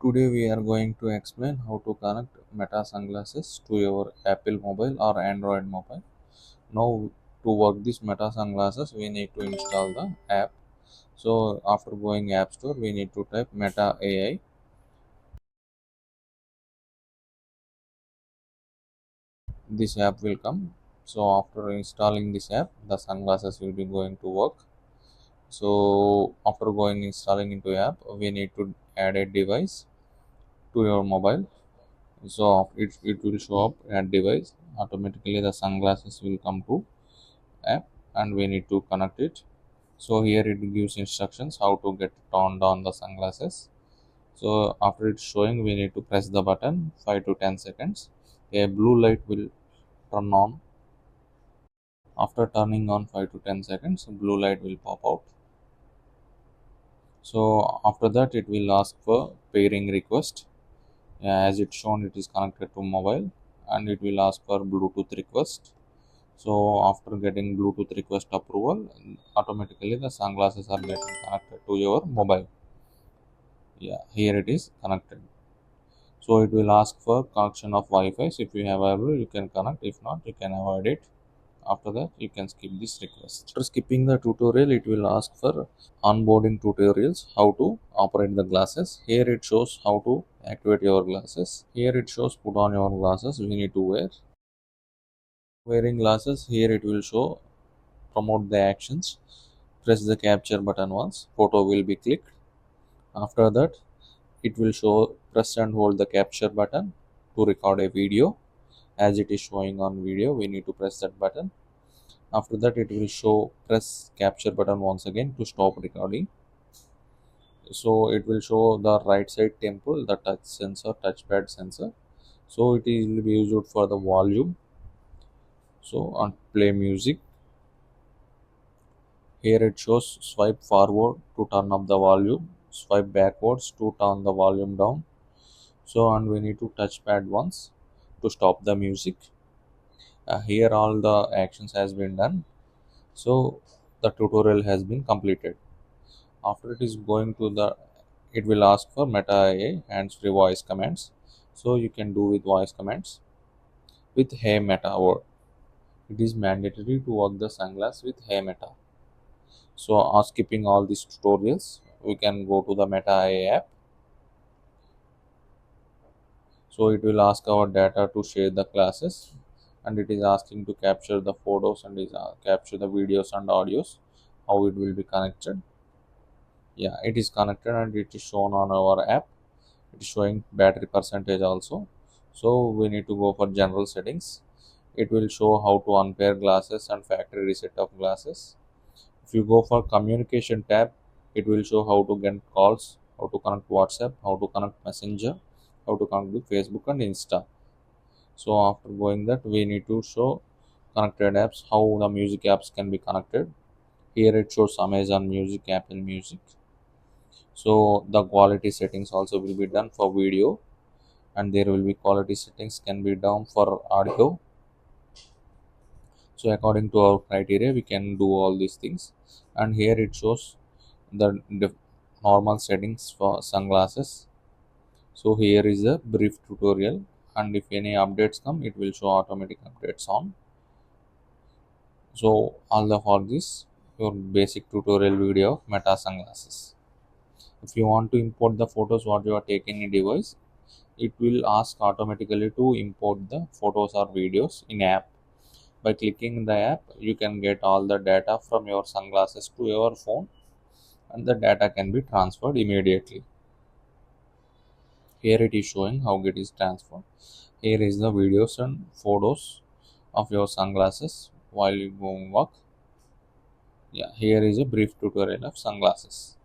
Today we are going to explain how to connect Meta sunglasses to your Apple mobile or Android mobile. Now to work this Meta sunglasses we need to install the app. So after going App Store we need to type Meta AI. This app will come. So after installing this app the sunglasses will be going to work. So after going installing into app we need to add a device to your mobile. So it will show up at device automatically the sunglasses will come to app and we need to connect it. So here it gives instructions how to get turned on the sunglasses. So after it's showing we need to press the button 5 to 10 seconds. A blue light will turn on. After turning on 5 to 10 seconds blue light will pop out. So after that it will ask for pairing request. As it's shown it is connected to mobile and it will ask for Bluetooth request. So after getting Bluetooth request approval, automatically the sunglasses are getting connected to your mobile. Yeah, here it is connected. So it will ask for connection of Wi-Fi. So if you have available, you can connect. If not, you can avoid it. After that, you can skip this request. After skipping the tutorial, it will ask for onboarding tutorials, how to operate the glasses. Here it shows how to activate your glasses. Here it shows put on your glasses. We need to wear. Wearing glasses, here it will show promote the actions. Press the capture button once, photo will be clicked. After that, it will show press and hold the capture button to record a video. As it is showing on video, we need to press that button. After that, it will show press capture button once again to stop recording. So it will show the right side temple, the touch sensor, touchpad sensor. So it will be used for the volume. So on play music. Here it shows swipe forward to turn up the volume, swipe backwards to turn the volume down. So and we need to touch pad once to stop the music. Here all the actions has been done. So the tutorial has been completed. After it is going to the, it will ask for Meta AI hands-free voice commands. So you can do with voice commands with Hey Meta word. It is mandatory to work the sunglass with Hey Meta. So skipping all these tutorials, we can go to the Meta AI app. So it will ask our data to share the classes and it is asking to capture the photos and is capture the videos and audios, how it will be connected. Yeah, it is connected and it is shown on our app. It is showing battery percentage also. So we need to go for general settings. It will show how to unpair glasses and factory reset of glasses. If you go for communication tab, it will show how to get calls, how to connect WhatsApp, how to connect Messenger, how to connect with Facebook and Insta. So after going that, we need to show connected apps, how the music apps can be connected. Here it shows Amazon Music, Apple Music. So the quality settings also will be done for video, and there will be quality settings can be done for audio. So according to our criteria, we can do all these things. And here it shows the normal settings for sunglasses. So here is a brief tutorial, and if any updates come, it will show automatic updates on. So all the for this your basic tutorial video of Meta sunglasses. If you want to import the photos what you are taking in device, it will ask automatically to import the photos or videos in app. By clicking the app, you can get all the data from your sunglasses to your phone, and the data can be transferred immediately. Here it is showing how it is transferred. Here is the videos and photos of your sunglasses while you go work. Yeah, here is a brief tutorial of sunglasses.